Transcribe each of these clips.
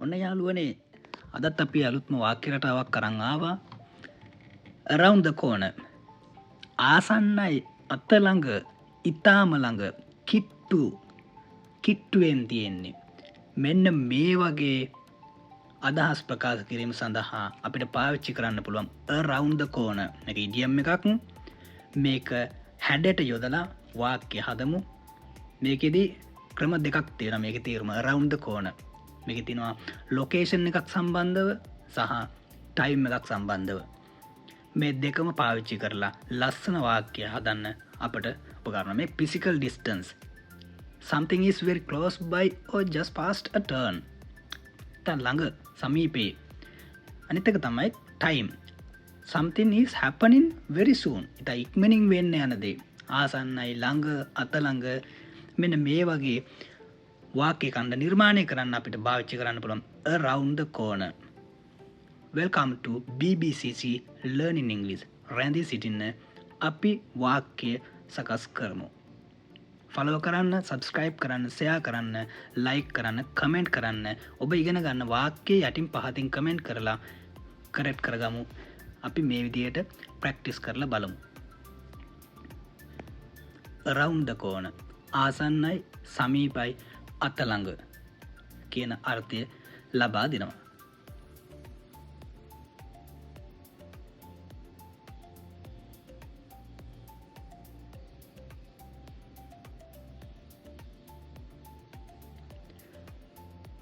ඔන්න යාළුවනේ අදත් අපි අලුත්ම වාක්‍ය රටාවක් අරන් ආවා. around the corner. ආසන්නයි අත ළඟ ඊටාම ළඟ කිට්ටුවෙන් තියෙන්නේ. මෙන්න මේ වගේ අදහස් ප්‍රකාශ කිරීම සඳහා අපිට පාවිච්චි කරන්න පුළුවන් around the corner එක ඉඩියම් එකක්. මේක හැඩයට යොදලා වාක්‍ය හදමු. මේකෙදී ක්‍රම දෙකක් තියෙනවා. මේකේ තේරුම around the corner. මේකේ තියෙනවා ලොකේෂන් එකක් සම්බන්ධව සහ ටයිම් එකක් සම්බන්ධව. මේ දෙකම පාවිච්චි කරලා ලස්සන වාක්‍ය හදන්න අපට උපකරන මේ physical distance. Something is very close by or just past a turn. තන් ළඟ සමීපේ. අනිත් එක තමයි time. Something is happening very soon. ඉතින් ඉක්මනින් වෙන්න යන දේ. ආසන්නයි ළඟ අත ළඟ මෙන්න මේ වගේ වාක්‍ය කණ්ඩ නිර්මාණය කරන්න අපිට භාවිච්චි කරන්න පුළුවන් around the corner. Welcome to BBCC Learning English. රැඳී සිටින්න අපි වාක්‍ය සකස් කරමු. ෆලෝ කරන්න, සබස්ක්‍රයිබ් කරන්න, ෂෙයා කරන්න, ලයික් කරන්න, කමෙන්ට් කරන්න. ඔබ ඉගෙන ගන්න වාක්‍ය යටින් පහතින් කමෙන්ට් කරලා කරෙක්ට් කරගමු. අපි මේ විදියට ප්‍රැක්ටිස් කරලා බලමු. around the corner. ආසන්නයි සමීපයි අත ළඟ කියන අර්ථය ලබා දෙනවා.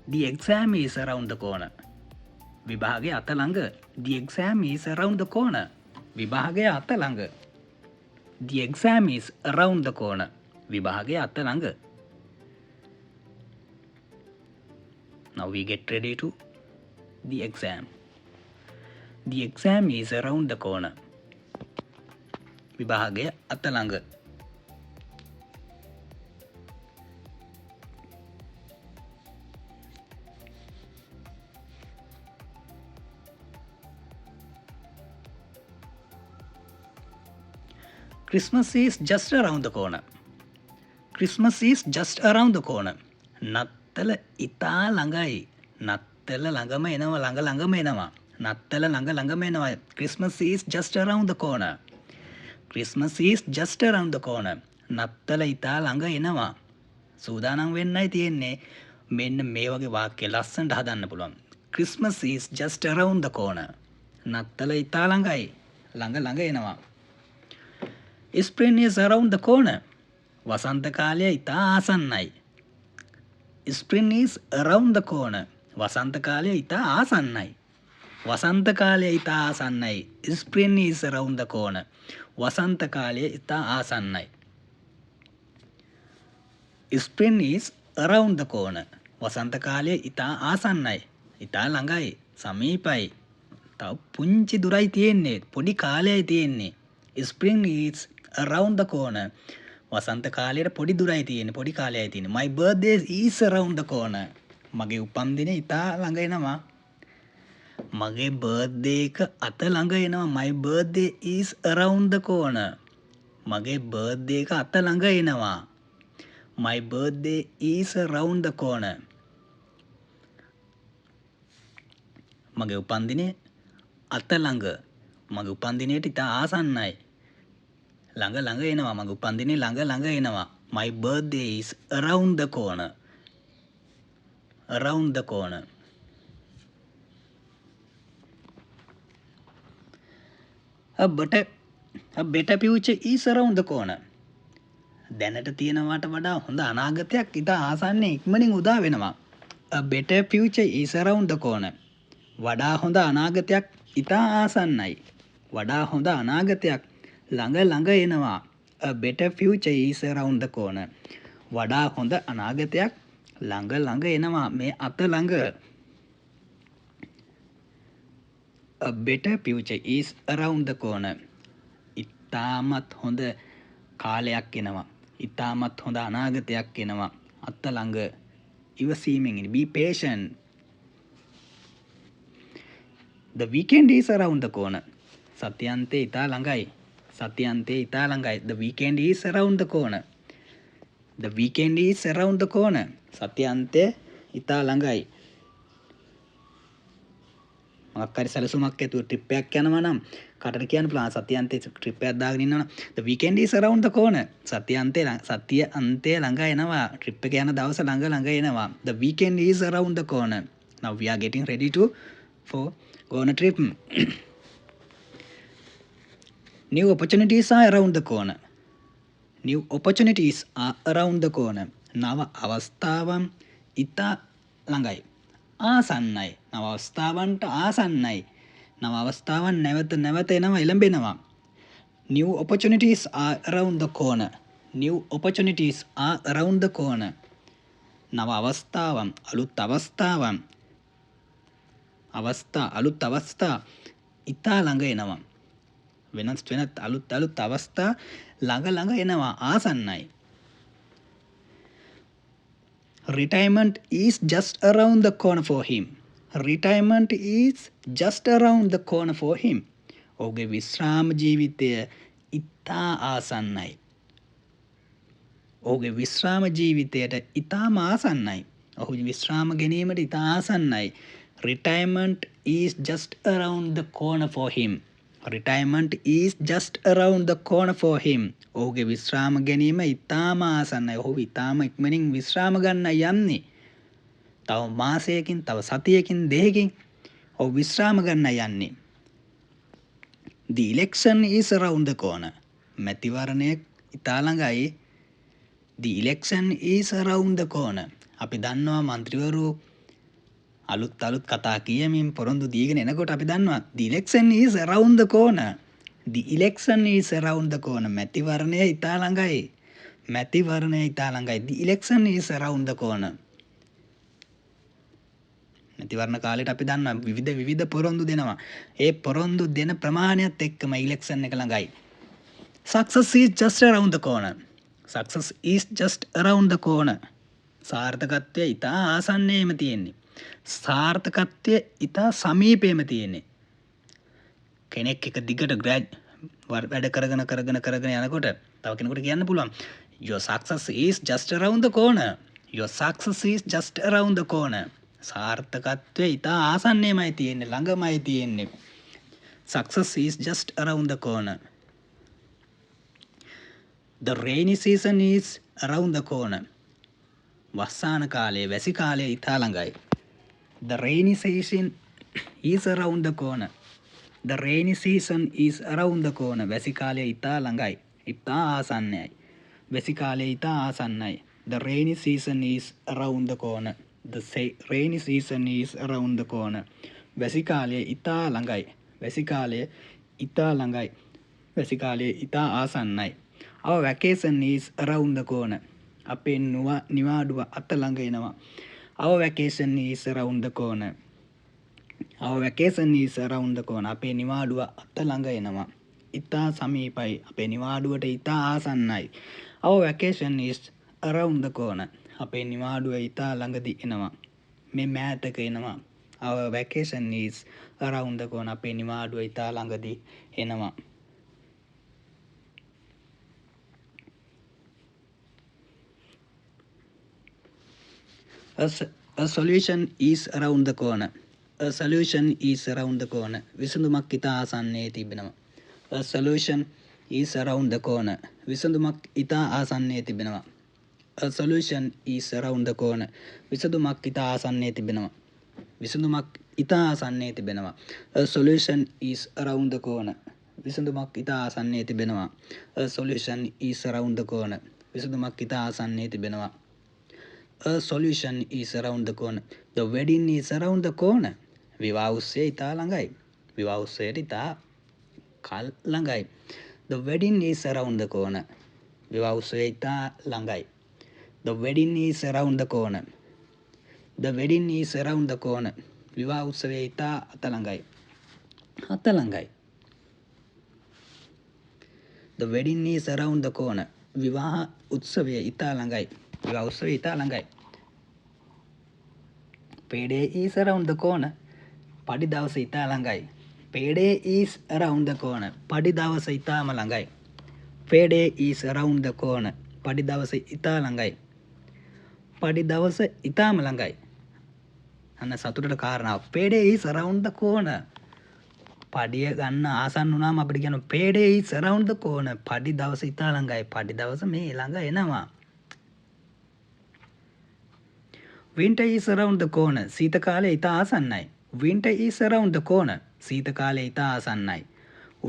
The exam is around the corner. විභාගය අත ළඟ. The exam is around the corner. විභාගය අත ළඟ. The exam is around the corner. විභාගය අත ළඟ. Now we get ready to the exam. The exam is around the corner. විභාගය අත ළඟ. Christmas is just around the corner. Christmas is just around the corner. නත්තල ඉතා ළඟයි. නත්තල ළඟම එනවා ළඟම එනවා. නත්තල ළඟම එනවා. Christmas is just around the corner. Christmas is just around the corner. නත්තල ඉතා ළඟ එනවා. සූදානම් වෙන්නයි තියෙන්නේ. මෙන්න මේ වගේ වාක්‍ය ලස්සනට හදන්න පුළුවන්. Christmas is just around the corner. නත්තල ඉතා ළඟයි. ළඟ එනවා. Spring is around the corner. වසන්ත කාලය ඉතා ආසන්නයි. Spring is around the corner. වසන්ත කාලය ඉතා ආසන්නයි. වසන්ත කාලය ඉතා ආසන්නයි. Spring is around the corner. වසන්ත කාලය ඉතා ආසන්නයි. Spring is around the corner. වසන්ත කාලය ඉතා ආසන්නයි. ඉතා ළඟයි. සමීපයි. තව පුංචි දුරයි තියෙන්නේ. පොඩි කාලයයි තියෙන්නේ. Spring is around the corner. වසන්ත කාලයට පොඩි දුරයි තියෙන්නේ. පොඩි කාලයයි තියෙන්නේ. My birthday is around the corner. මගේ උපන්දිනේ ඉතා ළඟ එනවා. මගේ බර්ත්ඩේ එක අත ළඟ එනවා. My birthday is around the corner. මගේ බර්ත්ඩේ එක අත ළඟ එනවා. My birthday is around the corner. මගේ උපන්දිනේ අත ළඟ. මගේ උපන්දිනේට ඉතා ආසන්නයි. ළඟ එනවා. මගේ උපන්දිනේ ළඟ එනවා. My birthday is around the corner. Around the corner. A better future is around the corner. දැනට තියෙනවට වඩා හොඳ අනාගතයක් ඉතා ආසන්නයේ ඉක්මනින් උදා වෙනවා. A better future is around the corner. වඩා හොඳ අනාගතයක් ඉතා ආසන්නයි. වඩා හොඳ අනාගතයක් ළඟ එනවා. A better future is around the corner. වඩා හොඳ අනාගතයක් ළඟ එනවා. මේ අත ළඟ. A better future is around the corner. ඉතාමත් හොඳ කාලයක් එනවා. ඉතාමත් හොඳ අනාගතයක් එනවා. අත ළඟ. ඉවසීමෙන් ඉන්න. Be patient. The weekend is around the corner. සත්‍යන්තේ ඉතා ළඟයි. The weekend is around the corner. The weekend is around the corner. සත්‍යන්තය ඉතා ළඟයි. මොකක්හරි සැලසුමක් ඇතුව ට්‍රිප් එකක් යනවා නම් කටට කියන්න පුළුවන් සතියන්තයේ ට්‍රිප් එකක් දාගෙන ඉන්නවනම් the weekend is around the corner. සතිය අන්තයේ ළඟ එනවා. ට්‍රිප් එක යන දවස ළඟ එනවා. The weekend is around the corner. Now we are getting ready to for go on a trip. New opportunities are around the corner. New opportunities are around the corner. නව අවස්ථාවන් ඉතා ළඟයි. ආසන්නයි. නව අවස්ථාවන්ට ආසන්නයි. නව අවස්ථාවන් නැවත එනවා එළඹෙනවා. New opportunities are around the corner. New opportunities are around the corner. නව අවස්ථාවන් අලුත් අවස්ථාවන් අලුත් අවස්ථා ඉතා ළඟ එනවා. වෙනත් අලුත් අවස්ථා ළඟ එනවා ආසන්නයි. Retirement is just around the corner for him. Retirement is just around the corner for him. ඔහුගේ විශ්‍රාම ජීවිතය ඉතා ආසන්නයි. ඔහුගේ විශ්‍රාම ජීවිතයට ඉතාම ආසන්නයි. ඔහු විශ්‍රාම ගැනීමට ඉතා ආසන්නයි. Retirement is just around the corner for him. Retirement is just around the corner for him. ඔහුගේ විශ්‍රාම ගැනීම ඉතාම ආසන්නයි. ඔහු ඉතාම ඉක්මනින් විශ්‍රාම ගන්න යන්නේ. තව මාසයකින්, තව සතියකින්, දෙකකින් ඔහු විශ්‍රාම ගන්න යන්නේ. The election is around the corner. මැතිවරණය ඉතා ළඟයි. The election is around the corner. අපි දන්නවා මන්ත්‍රීවරු අලුත් කතා කියමින් පොරොන්දු දීගෙන එනකොට අපි දන්නවා the election is around the corner. The election is around the corner. මැතිවරණය ඉතා ළඟයි. The election is around the corner. මැතිවරණ කාලෙට අපි දන්නවා විවිධ පොරොන්දු දෙනවා. ඒ පොරොන්දු දෙන ප්‍රමාණයත් එක්කම ඉලෙක්ෂන් එක ළඟයි. Success is just around the corner. Success is just around the corner. සාර්ථකත්වය ඉතා ආසන්නයේම තියෙන්නේ. සාර්ථකත්වය ඉතා සමීපයේම තියෙන්නේ. කෙනෙක් එක දිගට වැඩ කරගෙන යනකොට තව කෙනෙකුට කියන්න පුළුවන් your success is just around the corner. Your success is just around the corner. සාර්ථකත්වය ඉතා ආසන්නයේමයි තියෙන්නේ, ළඟමයි තියෙන්නේ. Success is just around the corner. The rainy season is around the corner. වස්සාන කාලය, වැසි කාලය ඉතා ළඟයි. The rainy season is around the corner. The rainy season is around the corner. වැසි කාලය ඉතා ළඟයි. ඉතා ආසන්නයි. වැසි කාලය ඉතා ආසන්නයි. The rainy season is around the corner. The rainy season is around the corner. වැසි කාලය ඉතා ළඟයි. වැසි කාලය ඉතා ළඟයි. වැසි කාලය ඉතා ආසන්නයි. Our vacation is around the corner. අපේ නිවාඩුව අත ළඟ එනවා. Our vacation is around the corner. Our vacation is around the corner. අපේ නිවාඩුව අත ළඟ එනවා. ඉතා සමීපයි. අපේ නිවාඩුවට ඉතා ආසන්නයි. Our vacation is around the corner. අපේ නිවාඩුව ඉතා ළඟදී එනවා. මේ මෑතක එනවා. Our vacation is around the corner. අපේ නිවාඩුව ඉතා ළඟදී එනවා. A solution is around the corner. A solution is around the corner. විසඳුමක් ඉතා ආසන්නයේ තිබෙනවා. A solution is around the corner. විසඳුමක් ඉතා ආසන්නයේ තිබෙනවා. A solution is around the corner. විසඳුමක් ඉතා ආසන්නයේ තිබෙනවා. විසඳුමක් ඉතා ආසන්නයේ තිබෙනවා. A solution is around the corner. විසඳුමක් ඉතා ආසන්නයේ තිබෙනවා. A solution is around the corner. විසඳුමක් ඉතා ආසන්නයේ තිබෙනවා. A solution is around the corner. The wedding is around the corner. විවාහ උත්සවය ඉතා ළඟයි. විවාහ උත්සවයට ඉතා කල් ළඟයි. The wedding is around the corner. විවාහ උත්සවය ඉතා ළඟයි. The wedding is around the corner. The wedding is around the corner. විවාහ උත්සවය ඉතා අත ළඟයි. අත ළඟයි. The wedding is around the corner. විවාහ උත්සවය ඉතා ළඟයි. විවාහ උත්සවය ඉතා ළඟයි. Payday is around the corner. පඩි දවස ඉතා ළඟයි. Payday is around the corner. පඩි දවස ඉතාම ළඟයි. Payday is around the corner. පඩි දවස ඉතා ළඟයි. පඩි දවස ඉතාම ළඟයි. අන්න සතුටට කාරණාව. පේඩේ is around the corner. පඩිය ගන්න ආසන්න වුණාම අපිට කියන පේඩේ is around the corner. පඩි දවස ඉතා ළඟයි. පඩි දවස මේ ළඟ එනවා. winter is around the corner. සීත කාලය ඉතා ආසන්නයි. winter is around the corner. සීත කාලය ඉතා ආසන්නයි.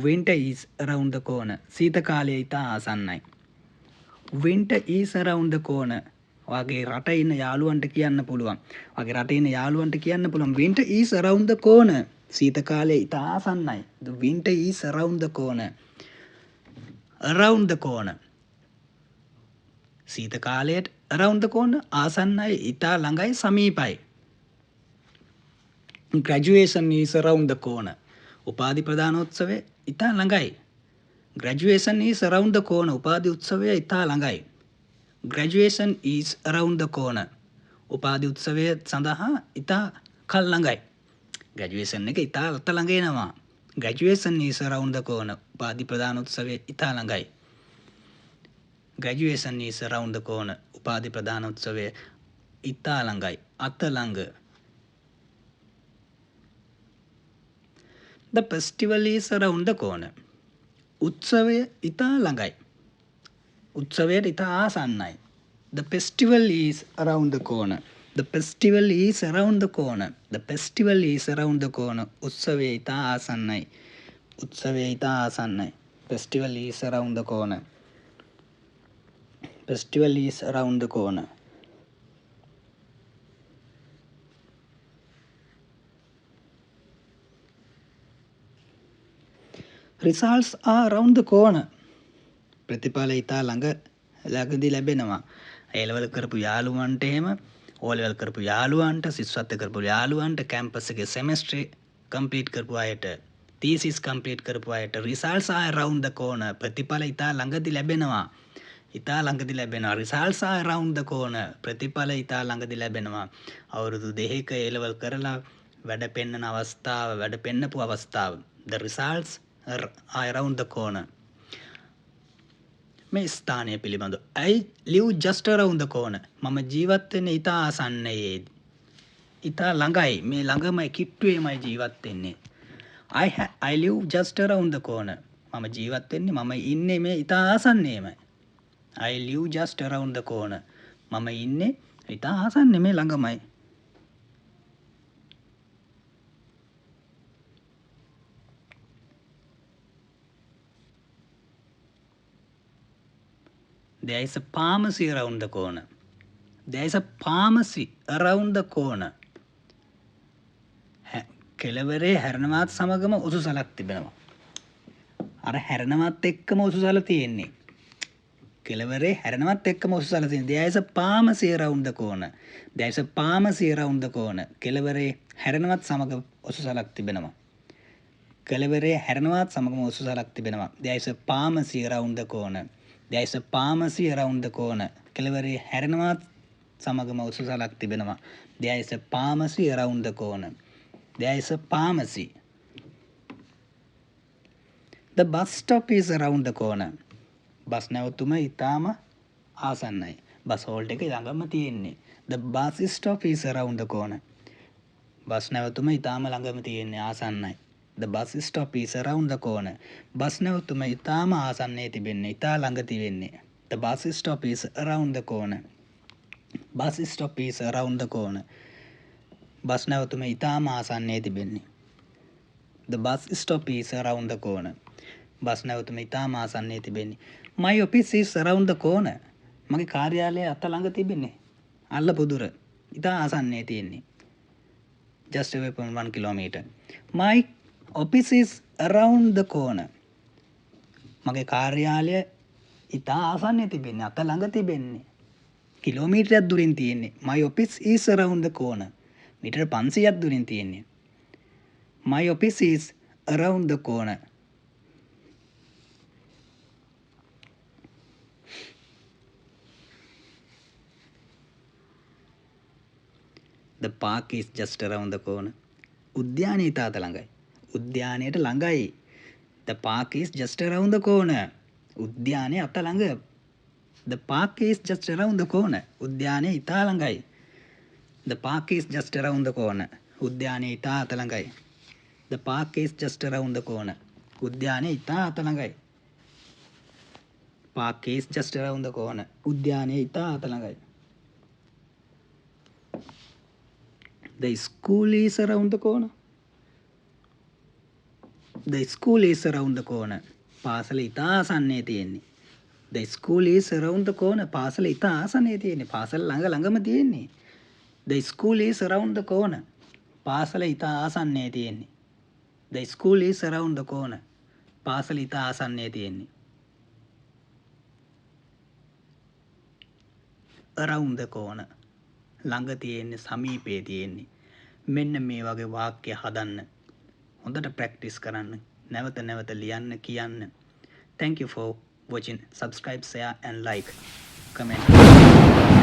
winter is around the corner. සීත කාලය ඉතා ආසන්නයි. winter is around the corner. වගේ රට ඉන්න යාළුවන්ට කියන්න පුළුවන්. වගේ රට ඉන්න යාළුවන්ට කියන්න පුළුවන් winter is around the corner. සීත කාලය ඉතා ආසන්නයි. The winter is around the corner. around the corner. සීත කාලයට around the corner ආසන්නයි, ඉතා ළඟයි, සමීපයි. graduation is around the corner. උපාධි ප්‍රදානෝත්සවය ඉතා ළඟයි. graduation is around the corner. උපාධි උත්සවය ඉතා ළඟයි. graduation is around the corner. උපාධි උත්සවය සඳහා ඉතා කල් ළඟයි. graduation එක ඉතා අත ළඟ එනවා. graduation is around the corner. උපාධි ප්‍රදානෝත්සවය ඉතා ළඟයි. graduation is around the corner. උපාධි ප්‍රදානෝත්සවය ඉතා ළඟයි, අත ළඟ. the festival is around the corner. උත්සවය ඉතා ළඟයි. උත්සවයට ඉතා ආසන්නයි. the festival is around the corner. the festival is around the corner. the festival is around the corner. උත්සවය ඉතා ආසන්නයි. උත්සවය ඉතා ආසන්නයි. festival is around the corner. festival is around the corner. results are around the corner. ප්‍රතිඵල ඉතා ළඟදී ලැබෙනවා. A-level කරපු යාළුවන්ට එහෙම, O-level කරපු යාළුවන්ට, සිස්වත්ත කරපු යාළුවන්ට, කැම්පස් එකේ semester complete කරපු අයට, thesis complete කරපු අයට results are around the corner. ප්‍රතිඵල ඉතා ළඟදී ලැබෙනවා. ඉතා ළඟදී ලැබෙනවා. results are around the corner. ප්‍රතිඵල ඉතා ළඟදී ලැබෙනවා. අවුරුදු 2ක A-level කරලා වැඩ පෙන්නන අවස්ථාව, වැඩ පෙන්නපු අවස්ථාව. the results are around the corner. මේ ස්ථානය පිළිබඳ I live just around the corner. මම ජීවත් වෙන්නේ ඉතා ආසන්නයේදී. ඉතා ළඟයි, මේ ළඟමයි, කිට්ටුවේමයි ජීවත් වෙන්නේ. I live just around the corner. මම ජීවත් වෙන්නේ, මම ඉන්නේ මේ ඉතා ආසන්නයේමයි. I live just around the corner. මම ඉන්නේ ඉතා ආසන්නේ මේ ළඟමයි. There is a pharmacy around the corner. There is a pharmacy around the corner. කෙළවරේ හැරෙනවත් සමගම උසුසලක් තිබෙනවා. අර හැරෙනවත් එක්කම උසුසල තියෙන්නේ. කෙළවරේ හැරෙනවත් එක්කම උසුසල තියෙන්නේ. There is a pharmacy around the corner. There is a pharmacy around the corner. කෙළවරේ හැරෙනවත් සමග උසුසලක් තිබෙනවා. කෙළවරේ හැරෙනවත් සමගම උසුසලක් තිබෙනවා. There is a pharmacy around the corner. There is a pharmacy around the corner. කෙළවරේ හැරෙනවත් සමගම උසුසලක් තිබෙනවා. There is a pharmacy around the corner. There is a pharmacy. The bus stop is around the corner. Bus නැවතුම ඉතාම ආසන්නයි. Bus halt එක ළඟම තියෙන්නේ. The bus stop is around the corner. Bus නැවතුම ඉතාම ළඟම තියෙන්නේ, ආසන්නයි. The bus stop is around the corner. Bus නැවතුම ඉතාම ආසන්නයේ තිබෙන්නේ, ඉතා ළඟ තිබෙන්නේ. The bus stop is around the corner. Bus stop is around the corner. Bus නැවතුම ඉතාම ආසන්නයේ තිබෙන්නේ. The bus stop is around the corner. Bus නැවතුම ඉතාම ආසන්නයේ තිබෙන්නේ. My office is around the corner. මගේ කාර්යාලය අත ළඟ තිබෙන්නේ, අල්ලපු දුර, ඉතා ආසන්නයේ තියෙන්නේ. Just away from 1 kilometer. My office is around the corner. මගේ කාර්යාලය ඉතා ආසන්නයේ තිබෙන්නේ, අත ළඟ තිබෙන්නේ. කිලෝමීටරයක් දුරින් තියෙන්නේ. My office is around the corner. මීටර 500ක් දුරින් තියෙන්නේ. My office is around the corner. The park is just around the corner. උද්‍යානය ඉතා අත ළඟයි. උද්‍යානයට ළඟයි. The park is just around the corner. උද්‍යානය අත ළඟ. The park is just around the corner. උද්‍යානය ඉතා ළඟයි. The park is just around the corner. උද්‍යානයේ ඉතා අත ළඟයි. The park is just around the corner. උද්‍යානයේ ඉතා අත ළඟයි. Park is just around the corner. උද්‍යානයේ ඉතා අත ළඟයි. The school is around the corner. The school is around the corner. පාසල ඉතා ආසන්නයේ තියෙන්නේ. The school is around the corner. පාසල ඉතා ආසන්නයේ තියෙන්නේ. පාසල ළඟම තියෙන්නේ. The school is around the corner. පාසල ඉතා ආසන්නයේ තියෙන්නේ. The school is around the corner. පාසල ඉතා ආසන්නයේ තියෙන්නේ. Around the corner. ළඟ තියෙන්නේ, සමීපයේ තියෙන්නේ. මෙන්න මේ වගේ වාක්‍ය හදන්න. හොඳට ප්‍රැක්ටිස් කරන්න. නැවත ලියන්න කියන්න. Thank you for watching. Subscribe, share and like. Comment.